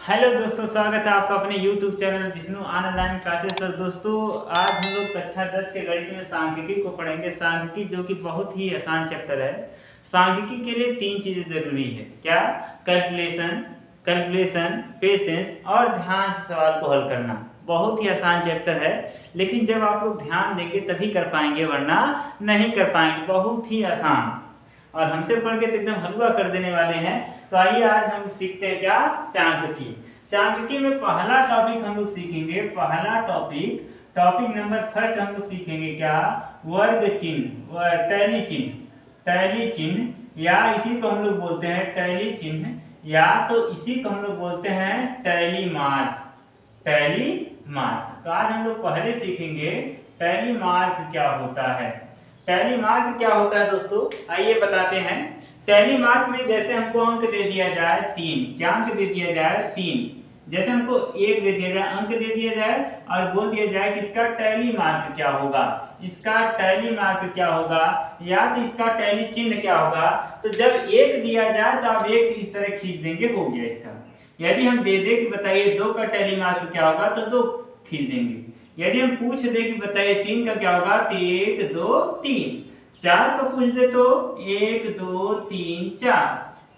Hello दोस्तों, स्वागत है आपका अपने YouTube channel Vishnu online classes पर। दोस्तों, आज हम लोग कक्षा 10 के गणित में सांख्यिकी को पढ़ेंगे। सांख्यिकी जो कि बहुत ही आसान चैप्टर है। सांख्यिकी के लिए 3 चीजें जरूरी है। क्या? कैलकुलेशन, पेशेंस और ध्यान से सवाल को हल करना। बहुत ही आसान चैप्टर है, लेकिन जब आप लोग ध्यान देंगे तभी कर पाएंगे, वरना नहीं कर पाएंगे। बहुत ही आसान और हमसे पढ़ के तो एकदम हलवा कर देने वाले हैं। तो आइए आज हम सीखते हैं क्या? सांख्यिकी। सांख्यिकी में पहला टॉपिक हम लोग सीखेंगे। पहला टॉपिक नंबर फर्स्ट हम लोग सीखेंगे क्या? वर्ग चिन्ह, टैली चिन्ह या इसी को हम लोग बोलते हैं टैली चिन्ह, या तो इसी को हम लोग बोलते हैं टैली मार्क। तो आज हम लोग पहले सीखेंगे टैली मार्क क्या होता है। टैली मार्क क्या होता है दोस्तों, आइए बताते हैं। टैली मार्क में जैसे हमको अंक दे दिया जाए 3, क्या अंक दे दिया जाए 3, जैसे हमको 1 दे दिया जाए, अंक दे दिया जाए और बोल दिया जाए कि इसका टैली मार्क क्या होगा, इसका टैली मार्क क्या होगा, या तो इसका टैली चिन्ह क्या होगा। तो जब 1 दिया जाए तो आप 1 इस तरह खींच देंगे, हो गया इसका। यदि हम दे दे कि बताइए 2 का टैली मार्क क्या होगा, तो 2 खींच देंगे। यदि हम पूछ दे कि बताइए 3 का क्या होगा, तो 1 2 3। 4 का पूछ दे तो 1 2 3 4।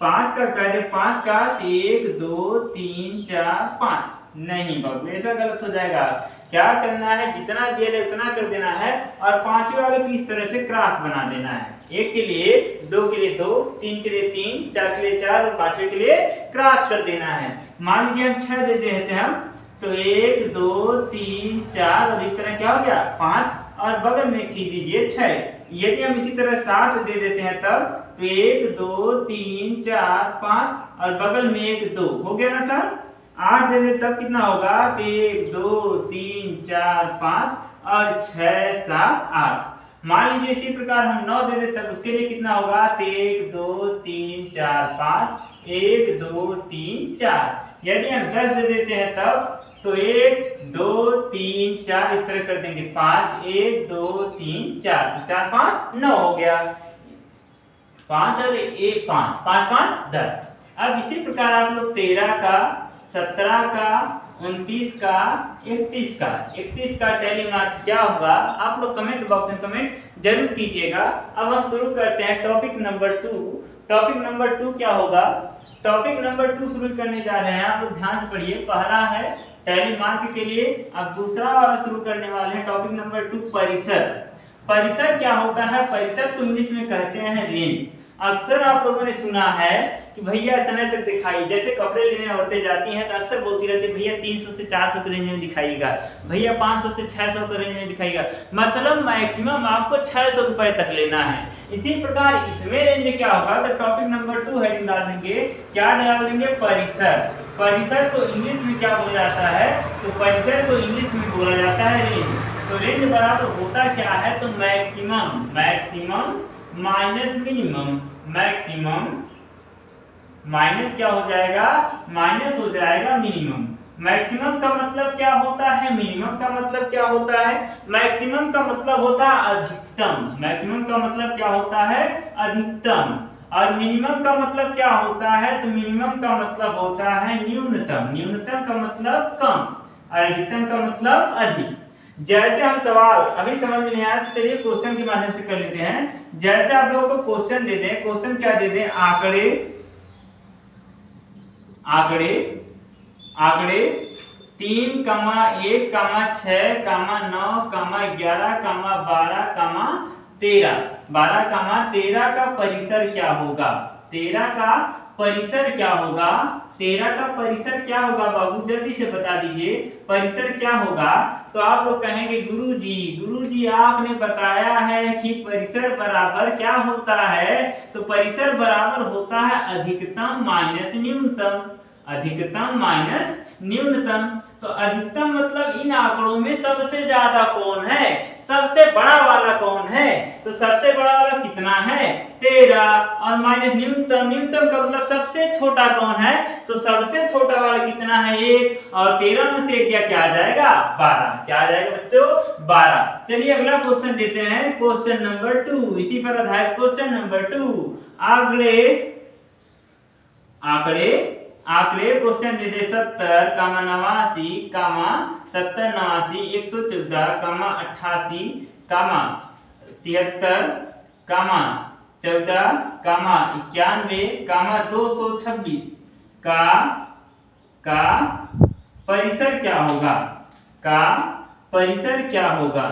5 का कह दे 5 का, तो 1 2 3 4 5। नहीं बाबू, ऐसा गलत हो जाएगा। क्या करना है, जितना दिया जाए उतना कर देना है और पांचवे वाले की इस तरह से क्रॉस बना देना है। 1 के लिए 2 के लिए 2, 3 के लिए 3, 4 के लिए 4 और पांचवे के लिए क्रॉस कर देना है। मान लीजिए हम 6 दे देते हैं हम, तो 1 2 3 4 और इस तरह क्या हो गया 5 और बगल में खींच दीजिए 6। यदि हम इसी तरह 7 दे देते हैं तब, तो 1 2 3 4 5 और बगल में 1 2, हो गया ना सर। 8 दे दे तब कितना होगा, तो 1 2 3 4 5 और 6 7 8। मान लीजिए इसी प्रकार हम 9 दे दे तब उसके लिए कितना होगा, तो 1 2 3 4 5 1 2 3 4। यदि हम 10 दे देते हैं तब, तो 1 2 3 4 इस तरह कर देंगे 5 1 2 3 4, तो 4 5 9 हो गया। 5 और 1 5 5 5 10। अब इसी प्रकार आप लोग 13 का, 17 का, 29 का, 31 का टैली मार्क क्या होगा, आप लोग कमेंट बॉक्स में कमेंट जरूर कीजिएगा। अब हम शुरू करते हैं टॉपिक नंबर 2। टॉपिक नंबर 2 क्या होगा? टॉपिक नंबर 2 शुरू करने जा रहे हैं। आप लोग ध्यान से पढ़िए। पहला है टैली मार्क के लिए, अब दूसरा वाला शुरू करने वाले हैं। टॉपिक नंबर 2 परिसर। परिसर क्या होता है? परिसर को इंग्लिश में कहते हैं रेंज। अक्सर आप लोगों ने सुना है कि भैया इतने तक दिखाई, जैसे कपड़े लेने औरतें जाती हैं तो अक्सर बोलती रहती है भैया 300 से 400 के रेंज में दिखाइएगा, भैया 500 से 600 के रेंज में दिखाइएगा। मतलब मैक्सिमम आपको 600 रुपए तक लेना है। इसी प्रकार इसमें रेंज क्या होगा, तो टॉपिक नंबर 2 हेडिंग डाल देंगे, क्या डाल देंगे, परिसर। परिसर को इंग्लिश में क्या बोला जाता है, तो परिसर को इंग्लिश में बोला जाता है रेंज। तो रेंज बराबर होता क्या है, तो maximum minus minimum. Maximum minus क्या हो जाएगा, माइनस हो जाएगा मिनिमम। मैक्सिमम का मतलब क्या होता है, मिनिमम का मतलब क्या होता है। मैक्सिमम का मतलब होता है अधिकतम, मैक्सिमम का मतलब क्या होता है, अधिकतम। और मिनिमम का मतलब क्या होता है, तो मिनिमम का मतलब होता है न्यूनतम। न्यूनतम का मतलब कम और अधिकतम का मतलब अधिक। जैसे हम सवाल अभी समझ में नहीं आया तो चलिए क्वेश्चन के माध्यम से कर लेते हैं। जैसे आप लोगों को क्वेश्चन दे दें, क्वेश्चन क्या दे दें, आंकड़े 3, 1, 6, 9, 11, 12, 13 का परिसर क्या होगा। 13 का परिसर क्या होगा, 13 का परिसर क्या होगा बाबू, जल्दी से बता दीजिए परिसर क्या होगा। तो आप लोग कहेंगे गुरुजी आपने बताया है कि परिसर बराबर क्या होता है, तो परिसर बराबर होता है अधिकतम माइनस न्यूनतम। अधिकतम माइनस न्यूनतम। तो अधिकतम मतलब इन आंकड़ों में सबसे ज्यादा कौन है, सबसे बड़ा वाला कौन है, तो सबसे बड़ा वाला कितना है, 13। और माइनस न्यूनतम, न्यूनतम का मतलब सबसे छोटा कौन है, तो सबसे छोटा वाला कितना है, 1। और 13 में से 1 क्या आ जाएगा, 12। क्या आ जाएगा बच्चों, 12। चलिए अगला क्वेश्चन देते हैं, क्वेश्चन नंबर 2। इसी पर आधारित क्वेश्चन नंबर 2। आंकड़े आंकड़े क्वेश्चन दे दे 70, 89, 70, 89, 114, 88, 73, 14, 91, 226 का परिसर क्या होगा? का परिसर क्या होगा?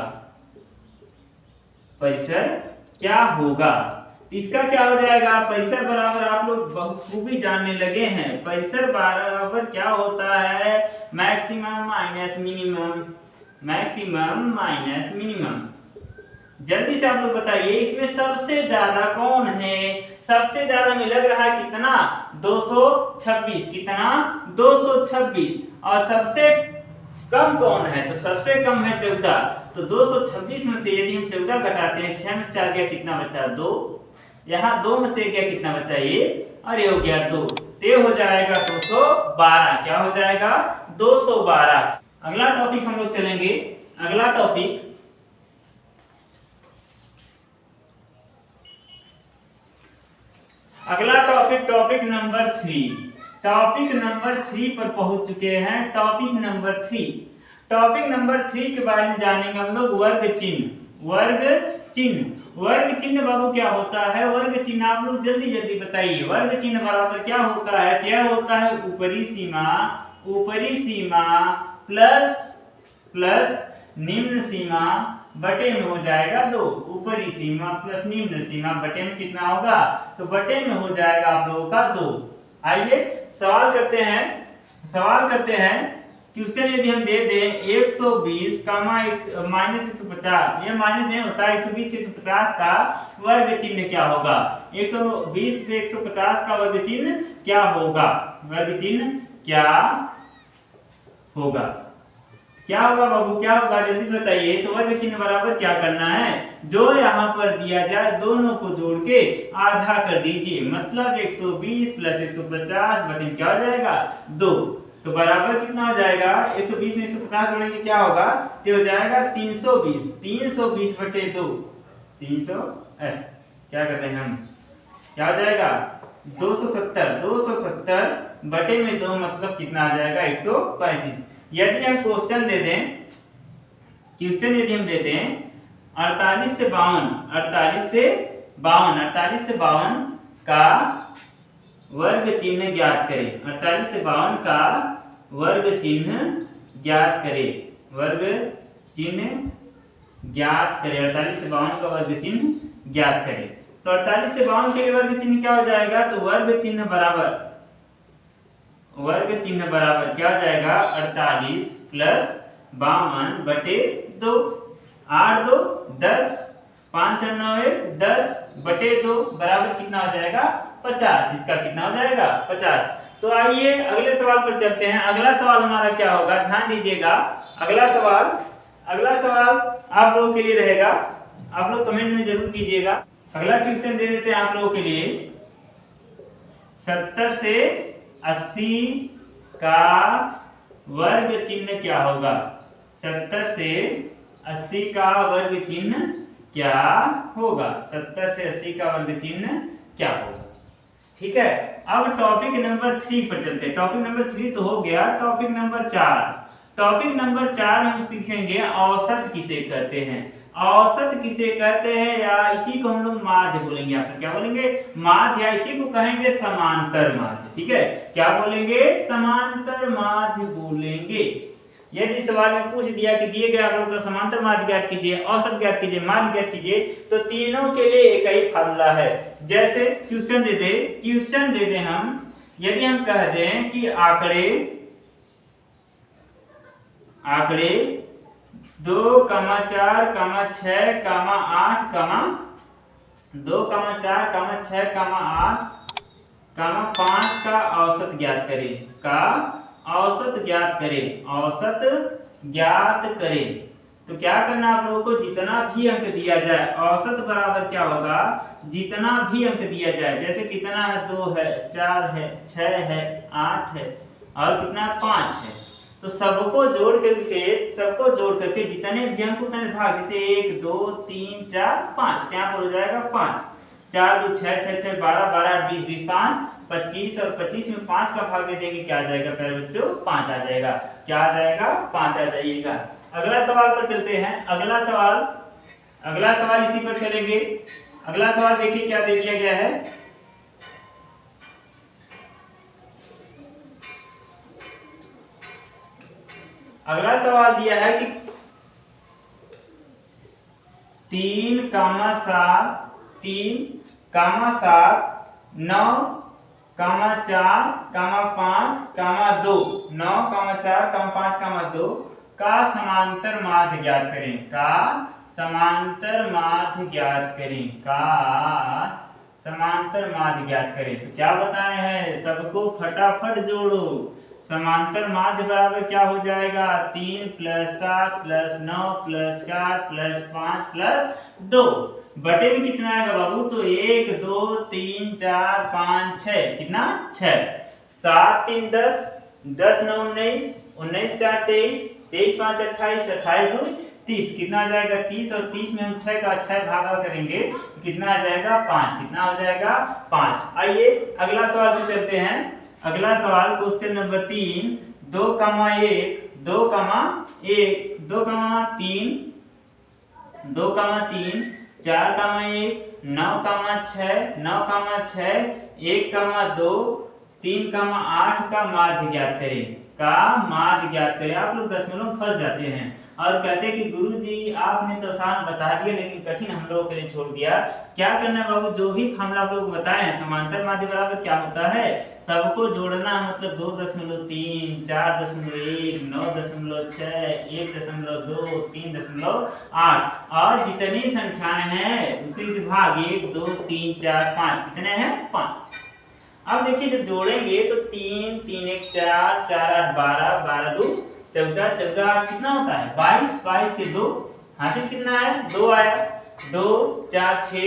परिसर क्या होगा? इसका क्या हो जाएगा? परिसर बराबर आप लोग बखूबी जानने लगे हैं। परिसर बराबर क्या होता है? Maximum minus minimum, maximum minus minimum. जल्दी से आप लोग बताइए इसमें सबसे ज्यादा कौन है? सबसे ज्यादा में लग रहा है कितना? 226। कितना? 226। और सबसे कम कौन है? तो सबसे कम है 14। तो 226 में से यदि हम 14 घटाते हैं, 6 में से 4 गया, कितना बचा? 2। यहाँ 2 में से गया, कितना बचा? ये, और ये हो गया 2। ते हो जाएगा 212। क्या हो जाएगा? 212। अगला टॉपिक हम लोग चलेंगे। अगला topic topic number 3। Topic number 3 पर पहुंच चुके हैं। टॉपिक नंबर 3 के बारे में जानेंगे हम लोग। वर्ग चिन्ह। वर्ग चिन्ह बाबू क्या होता है? वर्ग चिन्ह आप लोग जल्दी जल्दी बताइए। वर्ग चिन्ह बराबर क्या होता है? क्या होता है? ऊपरी सीमा प्लस निम्न सीमा बटे में हो जाएगा 2। ऊपरी सीमा प्लस निम्न सीमा बटे में कितना होगा? तो बटे में हो जाएगा आप लोगों का 2। आइए सवाल करते हैं। क्वेश्चन यदि हम दे दें 120 माइनस 150, ये माइनस नहीं होता, 120 से 150 का वर्ग चिन्ह क्या होगा? 120 से 150 का वर्ग चिन्ह क्या होगा? वर्ग चिन्ह क्या होगा? क्या होगा बाबू? क्या होगा? जल्दी से बताइए। तो वर्ग चिन्ह बराबर क्या करना है? जो यहाँ पर दिया जाए दोनों को जोड़ के आधा कर दीजिए। मतलब 120 प्लस 150 बटे क्या हो जाएगा? 2। तो बराबर कितना हो जाएगा? 120 में 150 जोड़ेंगे क्या होगा? तो हो जाएगा 320। 320 बटे 2, 300 क्या करते हैं हम? क्या हो जाएगा? 270। 270 बटे में 2 मतलब कितना आ जाएगा? 135। यदि हम क्वेश्चन दे दें 48 से 52 का वर्ग चिन्ह ज्ञात करें। 48 से 52 का वर्ग चिन्ह ज्ञात करें। वर्ग चिन्ह ज्ञात करें। 48 से 52 का वर्ग चिन्ह ज्ञात करें। तो 48 से 52 के लिए वर्ग चिन्ह क्या हो जाएगा? तो वर्ग चिन्ह बराबर क्या हो जाएगा? 48 प्लस 52 बटे 2। 8 2 10, 5 9 10 बटे 2 बराबर कितना हो जाएगा? 50। इसका कितना हो जाएगा? 50। तो आइए अगले सवाल पर चलते हैं। अगला सवाल हमारा क्या होगा? ध्यान दीजिएगा। अगला सवाल आप लोगों के लिए रहेगा। आप लोग कमेंट में जरूर कीजिएगा। अगला क्वेश्चन दे देते हैं आप लोगों के लिए। 70 से 80 का वर्ग चिन्ह क्या होगा? 70 से 80 का वर्ग चिन्ह क्या होगा? 70 से 80 का वर्ग चिन्ह क्या होगा? ठीक है। अब टॉपिक नंबर 3 पर चलते हैं। टॉपिक नंबर 3 तो हो गया। टॉपिक नंबर 4 हम सीखेंगे औसत किसे कहते हैं। औसत किसे कहते हैं, या इसी को हम लोग माध्य बोलेंगे। आप क्या बोलेंगे? माध्य, या इसी को कहेंगे समांतर माध्य। ठीक है, क्या बोलेंगे? समांतर माध्य बोलेंगे। यदि सवाल में पूछ दिया कि दिए गए आप लोग का समांतर माध्य ज्ञात कीजिए, औसत ज्ञात कीजिए, माध्य ज्ञात कीजिए, तो तीनों के लिए एक ही फार्मूला है। जैसे क्वेश्चन दे दे हम, यदि हम कह दें कि आंकड़े 2, 4, 6, 8, 2, 4, 6, 8, 5 का औसत ज्ञात करें। तो क्या करना आप लोगों को? जितना भी अंक दिया जाए, औसत बराबर क्या होगा? जितना भी अंक दिया जाए। जैसे कितना है? 2 है, 4 है, 6 है, 8 है, और कितना? 5 है। तो सबको जोड़ करके जितने भी अंक उतने भाग, जैसे 1 2 3 4 5, यहाँ पर हो जाएगा 5। 4 2 6 6 6 12 12 20 20 5 25 और 25 में 5 का भाग दे देंगे, क्या आ जाएगा प्यारे बच्चों? 5 आ जाएगा। क्या आ जाएगा? 5 आ जाइएगा। अगला सवाल पर चलते हैं। अगला सवाल इसी पर चलेंगे। अगला सवाल देखिए क्या दे दिया गया है। अगला सवाल दिया है कि 3, 7, 3, 7, 9, 4, 5, 2, 9, 4, 5, 2 का समांतर माध्य ज्ञात करें। का समांतर माध्य ज्ञात करें। का समांतर माध्य ज्ञात करें। तो क्या बताए हैं? सबको फटाफट जोड़ो। समांतर माध्य बराबर क्या हो जाएगा? 3 + 7 + 9 + 4 + 5 + 2 बटे में कितना आएगा बाबू? तो 1 2 3 4 5 6, कितना? 6। 7 3 10, 10 9 19, 19 4 23, 23 5 28, 28 2 30, कितना आ जाएगा? 30। और 30 में हम 6 का 6 भागा करेंगे तो कितना आ जाएगा? 5। कितना हो जाएगा? 5। आइए अगला सवाल पे चलते हैं। अगला सवाल क्वेश्चन नंबर 3, 2, 1, 2, 1, 2, 3, 2, 3, 4, 1, 9, 6, 9, 6, 1, 2, 3, 8 का माध्य ज्ञात करें। का माध्य ज्ञात करें। आप लोग दशमलव फंस जाते हैं और कहते हैं कि गुरुजी आपने तो आसान बता दिया लेकिन कठिन हम लोगों के लिए छोड़ दिया। क्या करना है बाबू? जो भी फॉर्मूला आप लोग बताए हैं, समांतर माध्य बराबर क्या होता है? सबको जोड़ना, मतलब 2.3, 4.1, 9.6, 1.2, 3.8 और जितनी संख्याएं हैं उसी से भाग 1 2 3 4 5, कितने हैं? 5। अब देखिए जब जोड़ेंगे तो 3 3 1 4, 4 8 12, 12 2 14, 14 कितना होता है? 22, 22 के 2 हासिल कितना है? 2 आया। 2 4 6,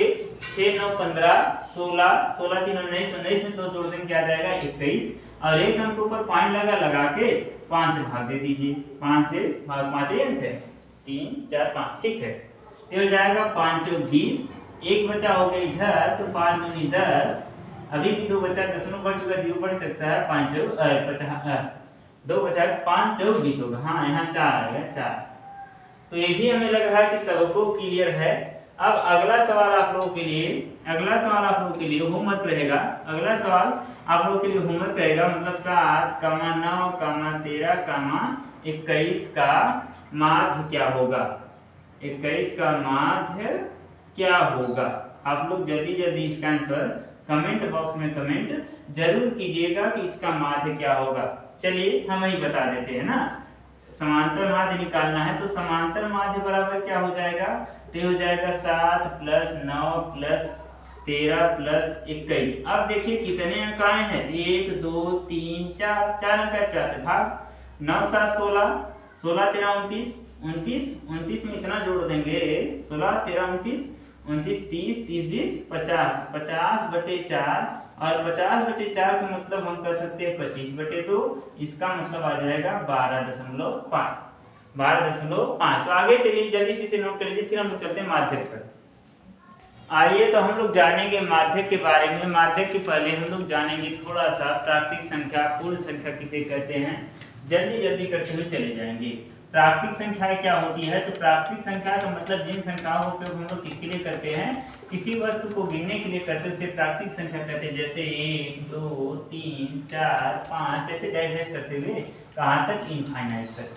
6 9 15, 16, 16 3 19, 19 में 2 जोड़ देंगे क्या आ जाएगा? 21। और एक अंक ऊपर पॉइंट लगा के 5 से भाग दे दीजिए। 5 से भाग 5 ही अंक है, 3 4 5, ठीक है। तो हो जाएगा 5 चौक 20, एक बचा हो गया इधर तो 5 दूनी 10, अभी भी 2 बचा, दशमलव बढ़ चुका, 0 बढ़ सकता है। 5 चौक 50, 2 बचा, 5 चौक 20 होगा। हाँ यहाँ 4 आएगा, 4। तो ये भी हमें लग रहा है कि सबको क्लियर है। अब अगला सवाल आप लोगों के लिए, होमवर्क रहेगा। अगला सवाल आप लोगों के लिए होमवर्क रहेगा, मतलब 7, 9, 13, 21 का माध्य क्या होगा? 21 का माध्य क्या होगा? आप लोग जल्दी जल्दी इसका आंसर कमेंट बॉक्स में कमेंट जरूर कीजिएगा कि इसका माध्य क्या होगा। चलिए हम ही बता देते हैं ना। समांतर माध्य निकालना है तो समांतर माध्य बराबर क्या हो जाएगा? तो हो जाएगा 7 + 9 + 13 + 21। अब देखिए कितने अंक आए हैं? 1 2 3 4, 4 अंक है, 4 से भाग। 9 7 16, 16 13 29, 29 में इतना जोड़ देंगे 16 13 29, 29 30, 30 20 50, 50/4 और 50/4 का मतलब हम कर सकते हैं 25/2। इसका मतलब आ जाएगा 12.5, 12.5। तो आगे चलिए जल्दी से इसे नोट कर लीजिए, फिर हम लोग चलते हैं माध्यक पर। आइए तो हम लोग जानेंगे माध्यक के बारे में। माध्यक के पहले हम लोग जानेंगे थोड़ा सा प्राकृतिक संख्या, पूर्ण संख्या किसे कहते हैं, जल्दी जल्दी करते हुए चले जाएंगे। प्राकृतिक संख्याएं क्या होती है? तो प्राकृतिक संख्या का मतलब जिन संख्याओं का उपयोग हम लोग किसके लिए करते हैं, किसी वस्तु को गिनने के लिए करते हैं, उसे प्राकृतिक संख्या कहते हैं। जैसे 1 2 3 4 5 ऐसे डायरेक्ट करते हुए कहाँ तक? इनफाइनाइट तक।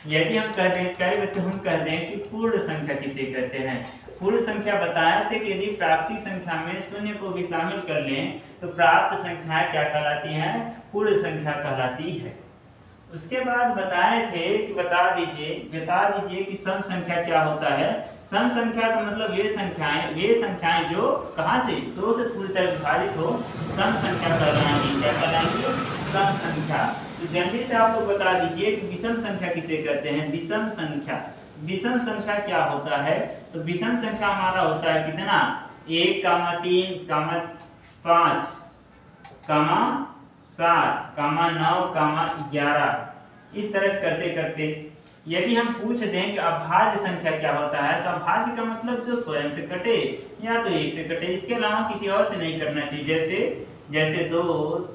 यदि हम कह दें, प्यारे बच्चों हम कह दें कि पूर्ण संख्या किसे कहते हैं। पूर्ण संख्या बताए थे कि यदि प्राकृतिक संख्या में शून्य को भी शामिल कर लें तो प्राप्त संख्याएं क्या कहलाती हैं? पूर्ण संख्या कहलाती है। उसके बाद बताए थे कि बता दीजिए कि सम संख्या क्या होता है। सम संख्या का मतलब वे संख्याएं जो कहाँ से? 2 से पूरी तरह विभाजित हो, सम संख्या कहलाएंगी। क्या कहलाएंगी? सम संख्या। तो जल्दी से आप लोग बता दीजिए कि विषम संख्या किसे कहते हैं? विषम संख्या। विषम संख्या क्या होता है? तो विषम संख्या हमारा होता है कितना? 1, 3, 5, 7, 9, 11। इस तरह से करते करते यदि हम पूछ दें कि अभाज्य संख्या क्या होता है, तो अभाज्य का मतलब जो स्वयं से कटे या तो 1 से कटे, इसके अलावा किसी और से नहीं करना चाहिए। जैसे जैसे 2,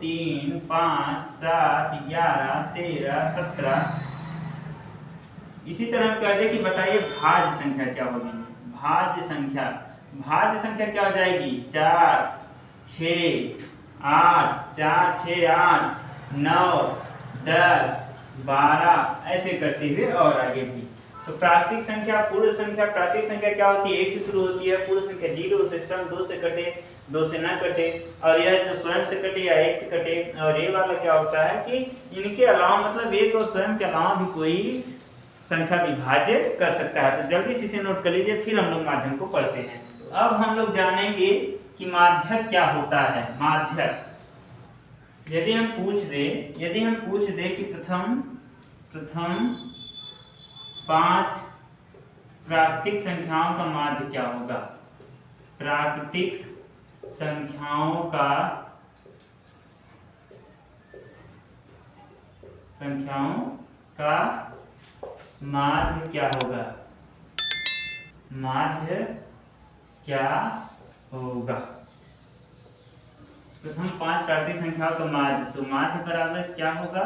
3, 5, 7, 11, 13, 17। इसी तरह हम कहते कि बताइए भाज्य संख्या क्या होगी। भाज्य संख्या क्या हो जाएगी, 4, 6, 8, 4, 6, 8, 9, 10, 12 ऐसे करते हुए और आगे भी। तो प्राकृतिक संख्या, पूर्ण संख्या, प्राकृतिक संख्या क्या होती है, 1 से शुरू होती है। पूर्ण संख्या 0 से, स्वयं 2 से कटे, 2 से ना कटे, और यह जो स्वयं से कटे या 1 से कटे। और ये वाला क्या होता है कि इनके अलावा मतलब 1 और स्वयं के अलावा भी कोई संख्या विभाज्य कर सकता है। तो जल्दी से इसे नोट कर लीजिए, फिर हम लोग माध्यक को पढ़ते हैं। अब हम लोग जानेंगे कि माध्यक क्या होता है। माध्यक यदि हम पूछ दे कि प्रथम 5 प्राकृतिक संख्याओं का माध्य क्या होगा। प्राकृतिक संख्याओं का माध्य क्या होगा। माध्य क्या होगा। प्रथम 5 प्राकृतिक संख्याओं का माध्य, तो माध्य बराबर क्या होगा।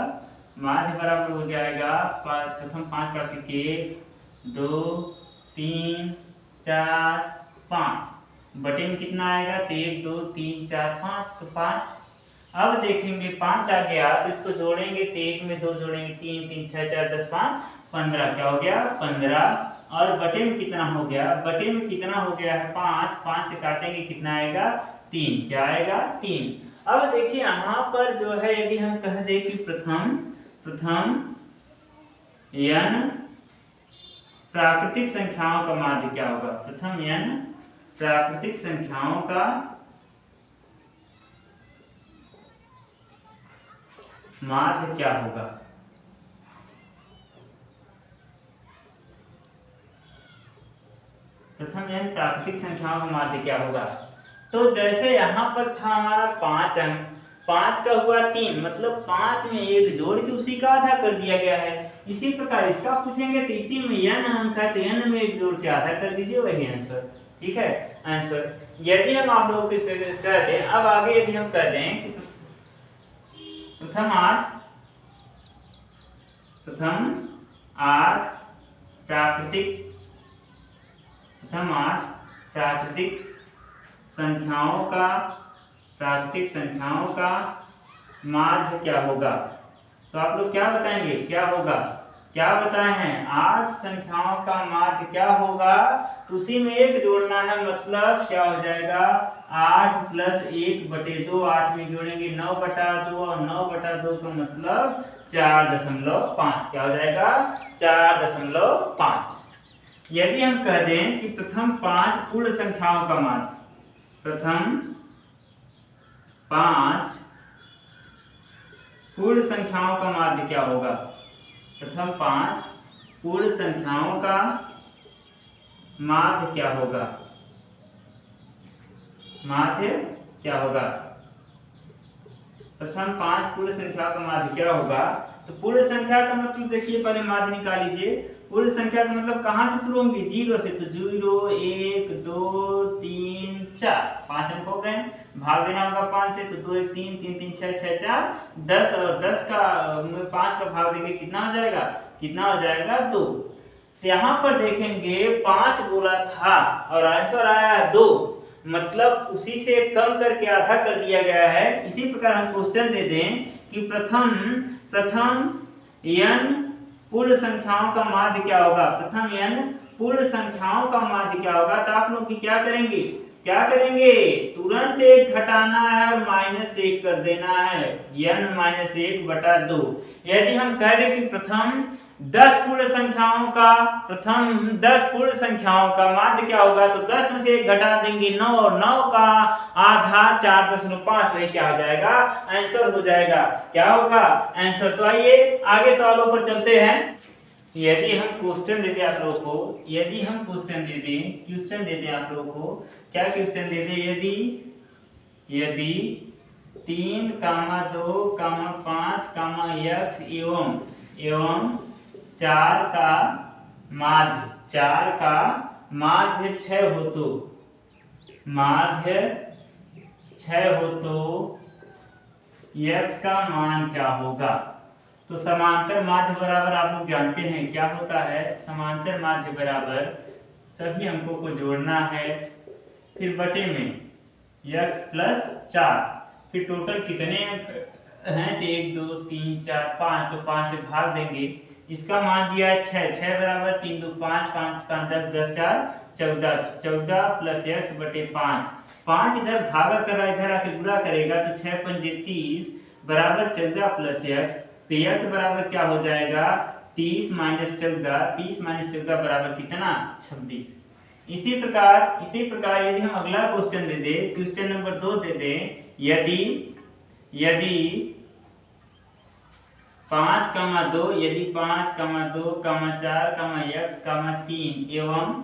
माध्य बराबर हो जाएगा प्रथम 5 प्राकृतिक के 1, 2, 3, 4, 5 बटे में कितना आएगा, तो 1, 2, 3, 4, 5, तो 5। अब देखेंगे 5 आ गया तो इसको जोड़ेंगे, तो 1 में 2 जोड़ेंगे, 3, 3, 6, 4, 10, 5, 15। क्या हो गया, 15। और बटे में कितना हो गया, बटे में कितना हो गया है 5, 5 से काटेंगे कितना आएगा, 3। क्या आएगा, 3। अब देखिए यहाँ पर जो है यदि हम कह दे कि प्रथम n प्राकृतिक संख्याओं का माध्य क्या होगा। प्रथम n प्राकृतिक संख्याओं का माध्य क्या होगा। प्रथम n प्राकृतिक संख्याओं का माध्य क्या होगा। तो जैसे यहाँ पर था हमारा 5 अंक, 5 का हुआ 3, मतलब 5 में 1 जोड़ के उसी का आधा कर दिया गया है। इसी प्रकार इसका पूछेंगे तो इसी में n अंक है तो n में 1 जोड़ के आधा कर दीजिए, वही आंसर। ठीक है, आंसर। यदि हम आप लोगों के कह दें, अब आगे यदि हम कह दें कि प्रथम 8 प्राकृतिक संख्याओं का माध्य क्या होगा। तो आप लोग क्या बताएंगे, क्या होगा, क्या बताए हैं, 8 संख्याओं का माध्य क्या होगा। तो उसी में 1 जोड़ना है, मतलब क्या हो जाएगा 8 + 1/2, 8 में जोड़ेंगे 9/2 और 9/2 का मतलब 4.5। क्या हो जाएगा, 4.5। यदि हम कह दें कि प्रथम 5 पूर्ण संख्याओं का माध्य, प्रथम 5 पूर्ण संख्याओं का माध्य क्या होगा। प्रथम 5 पूर्ण संख्याओं का माध्य क्या होगा। माध्य क्या होगा, प्रथम 5 पूर्ण संख्या का माध्य क्या होगा। तो पूर्ण संख्या का मतलब देखिए, पहले माध्य निकाल लीजिए। पूर्ण संख्या का मतलब कहां से शुरू होंगी, 0 से। तो 0, 1, 2, 3, 4, 5 अंक हो गए। भाग देना होगा 5 से, तो 2, 1, 3, 3, 3, 6, 6, 4, 10, और 10 का 5 का भाग देंगे कितना हो जाएगा, कितना हो जाएगा 2। तो यहाँ पर देखेंगे 5 बोला था और आंसर आया 2, मतलब उसी से कम करके आधा कर दिया गया है। इसी प्रकार हम क्वेश्चन दे दें कि प्रथम n पूर्ण संख्याओं का माध्य क्या होगा। प्रथम n पूर्ण संख्याओं का माध्य क्या होगा। तो आप लोग की क्या करेंगे, तुरंत 1 घटाना है और -1 कर देना है, n - 1/2। यदि हम कह दें कि प्रथम 10 पूर्ण संख्याओं का माध्य क्या होगा, तो 10 में से 1 घटा देंगे 9, और 9 का आधा 4.5, वही क्या हो जाएगा, आंसर हो जाएगा। क्या होगा, आंसर। तो आइए आगे सवालों पर चलते हैं। यदि हम क्वेश्चन दे दें आप लोगों को, क्वेश्चन दे दें आप लोगों को, क्या क्वेश्चन दे दें, यदि 3, 2, 5, x एवं 4 का माध्य 6 हो तो x का मान क्या होगा। तो समांतर माध्य बराबर आप लोग जानते हैं क्या होता है। समांतर माध्य बराबर सभी अंकों को जोड़ना है, फिर बटे में x प्लस 4, फिर टोटल कितने अंक हैं तो 1 2 3 4 5, तो 5 से भाग देंगे। इसका मान दिया है 6, 6 बराबर 3 2 5 5 5 10 10 4 14, 14 प्लस x बटे 5, 5 इधर भागा कर इधर आके गुणा करेगा तो 6 पंजे 30 बराबर 14 प्लस x, तो x बराबर क्या हो जाएगा 30 माइनस 14, 30 माइनस 14 बराबर कितना 26। इसी प्रकार यदि हम अगला क्वेश्चन दे दे, क्वेश्चन नंबर 2 दे दे, यदि 5, 2 यदि 5, 2, 4, x, 3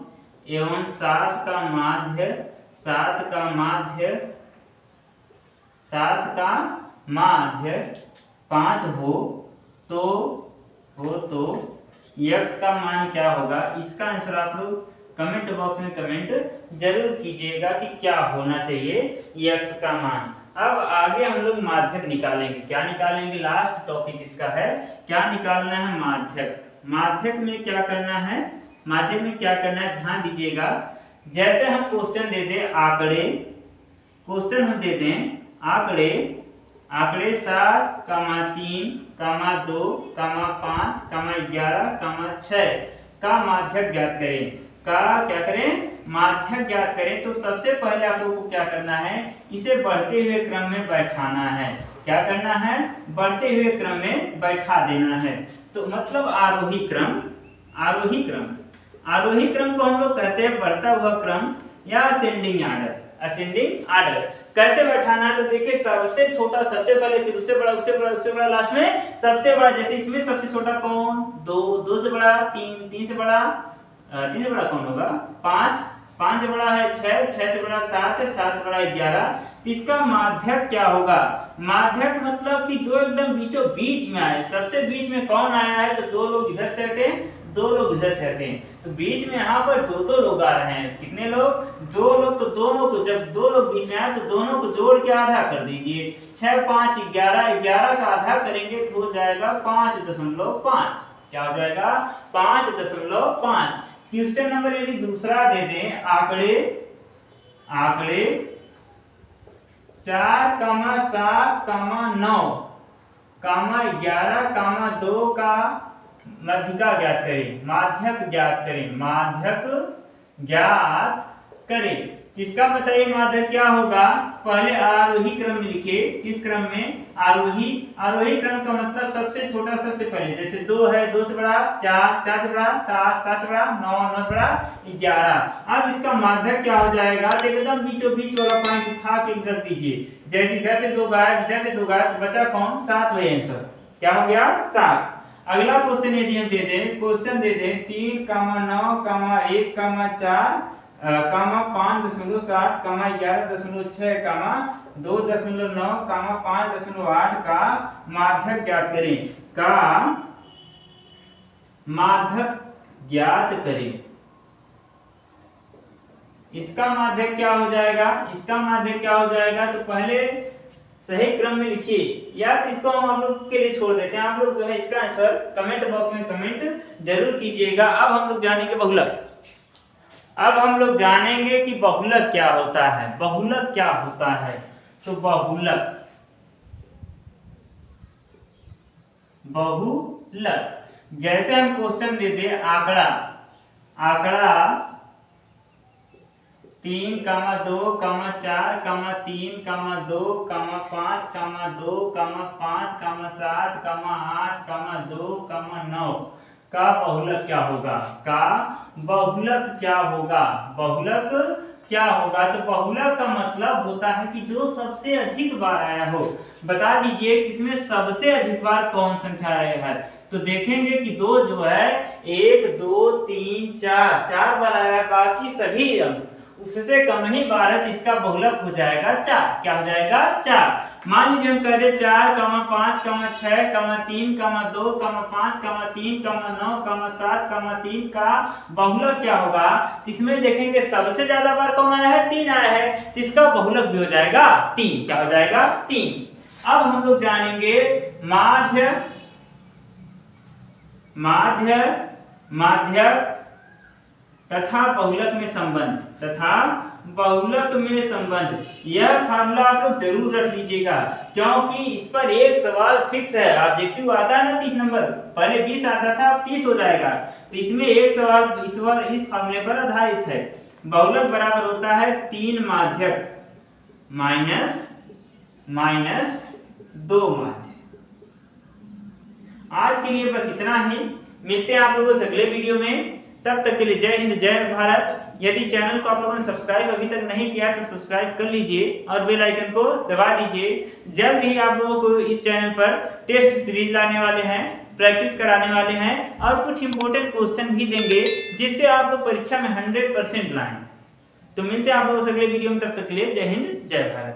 एवं 7 का माध्य 5 हो तो x का मान क्या होगा। इसका आंसर आप लोग कमेंट बॉक्स में कमेंट जरूर कीजिएगा कि क्या होना चाहिए x का मान। अब आगे हम लोग माध्यक निकालेंगे। क्या निकालेंगे, लास्ट टॉपिक इसका है, क्या निकालना है माध्यक। माध्यक में क्या करना है, ध्यान दीजिएगा। जैसे हम क्वेश्चन दे दें आंकड़े 7, 3, 2, 5, 11, 6 का माध्यक ज्ञात करें। माध्यक ज्ञात करें तो सबसे पहले आप लोगों को क्या करना है, इसे बढ़ते हुए क्रम में बैठाना है। क्या करना है, बढ़ते हुए क्रम में बैठा देना है। तो मतलब आरोही क्रम को हम लोग कहते हैं बढ़ता हुआ क्रम या असेंडिंग आर्डर। कैसे बैठाना है तो देखिए, सबसे छोटा सबसे पहले, फिर उससे बड़ा, लास्ट में सबसे बड़ा। जैसे इसमें सबसे छोटा कौन, 2 से बड़ा 3 से बड़ा कौन होगा 5 से बड़ा है 6 से बड़ा 7 से बड़ा 11। तो इसका माध्यक क्या होगा, माध्यक मतलब कि जो एकदम बीचों बीच में आए। सबसे बीच में कौन आया है तो 2 लोग इधर से हटे, 2 लोग इधर से हटे, तो बीच में यहाँ पर 2 लोग आ रहे हैं। कितने लोग, 2 लोग। तो दोनों को, जब 2 लोग बीच में आए तो दोनों को जोड़ के आधा कर दीजिए। 6 5 11 का आधा करेंगे तो हो जाएगा 5.5। क्या हो जाएगा 5.5। क्वेश्चन नंबर यदि दूसरा दे दें, आंकड़े 4, 7, 9, 11, 2 का माध्यक ज्ञात करें। इसका बताइए माध्यक क्या होगा। पहले आरोही क्रम में लिखिए। किस क्रम में, आरोही क्रम का मतलब सबसे छोटा सबसे पहले। जैसे 2 है, 2 से बड़ा 4 से बड़ा 7 से बड़ा 9 से बड़ा 11। अब इसका माध्यक क्या हो जाएगा, एकदम बीचों बीच वाला पॉइंट उठा के रख दीजिए। जैसे इधर से 2 गायब, इधर से 2 गायब, बचा कौन 7, वही आंसर क्या हो गया 7। अगला क्वेश्चन यदि हम दे दें, 3, 9, 1, 4, 5.7, 11.6, 2.9, 5.8 का माध्यक ज्ञात करें। इसका माध्यक क्या हो जाएगा, तो पहले सही क्रम में लिखिए, या तो इसको हम आप लोग के लिए छोड़ देते हैं। आप लोग जो है इसका आंसर कमेंट बॉक्स में कमेंट जरूर कीजिएगा। अब हम लोग जानेंगे बहुलक। अब हम लोग जानेंगे कि बहुलक क्या होता है। तो बहुलक जैसे हम क्वेश्चन दे दे, आंकड़ा 3, 2, 4, 3, 2, 5, 2, 5, 7, 8, 2, 9 का बहुलक क्या होगा। तो बहुलक का मतलब होता है कि जो सबसे अधिक बार आया हो। बता दीजिए इसमें सबसे अधिक बार कौन संख्या आया है। तो देखेंगे कि 2 जो है 1 2 3 4 बार आया है, बाकी सभी अंक उससे कम ही बार है, तो इसका बहुलक हो जाएगा 4। क्या हो जाएगा 4। मान लीजिए हम कह रहे 4, 5, 6, 3, 2, 5, 3, 9, 7, 3 का बहुलक क्या होगा। इसमें देखेंगे सबसे ज्यादा बार कौन आया है, 3 आया है, तो इसका बहुलक भी हो जाएगा 3। क्या हो जाएगा 3। अब हम लोग जानेंगे माध्य, माध्यक तथा बहुलक में संबंध, यह फार्मूला आप लोग जरूर रख लीजिएगा, क्योंकि इस पर एक सवाल फिक्स है। ऑब्जेक्टिव आता है ना 30 नंबर, पहले 20 आता था, अब 30 हो जाएगा। तो इसमें एक सवाल इस फार्मूले पर आधारित है। बहुलक बराबर होता है 3 माध्यक माइनस 2 माध्यक। आज के लिए बस इतना ही, मिलते हैं आप लोगों से अगले वीडियो में। तब तक के लिए जय हिंद, जय भारत। यदि चैनल को आप लोगों ने सब्सक्राइब अभी तक नहीं किया तो सब्सक्राइब कर लीजिए और बेल आइकन को दबा दीजिए। जल्द ही आप लोगों को इस चैनल पर टेस्ट सीरीज लाने वाले हैं, प्रैक्टिस कराने वाले हैं और कुछ इंपॉर्टेंट क्वेश्चन भी देंगे, जिससे आप लोग परीक्षा में 100% लाएं। तो मिलते हैं आप लोगों से अगले वीडियो में, तब तक के लिए जय हिंद, जय भारत।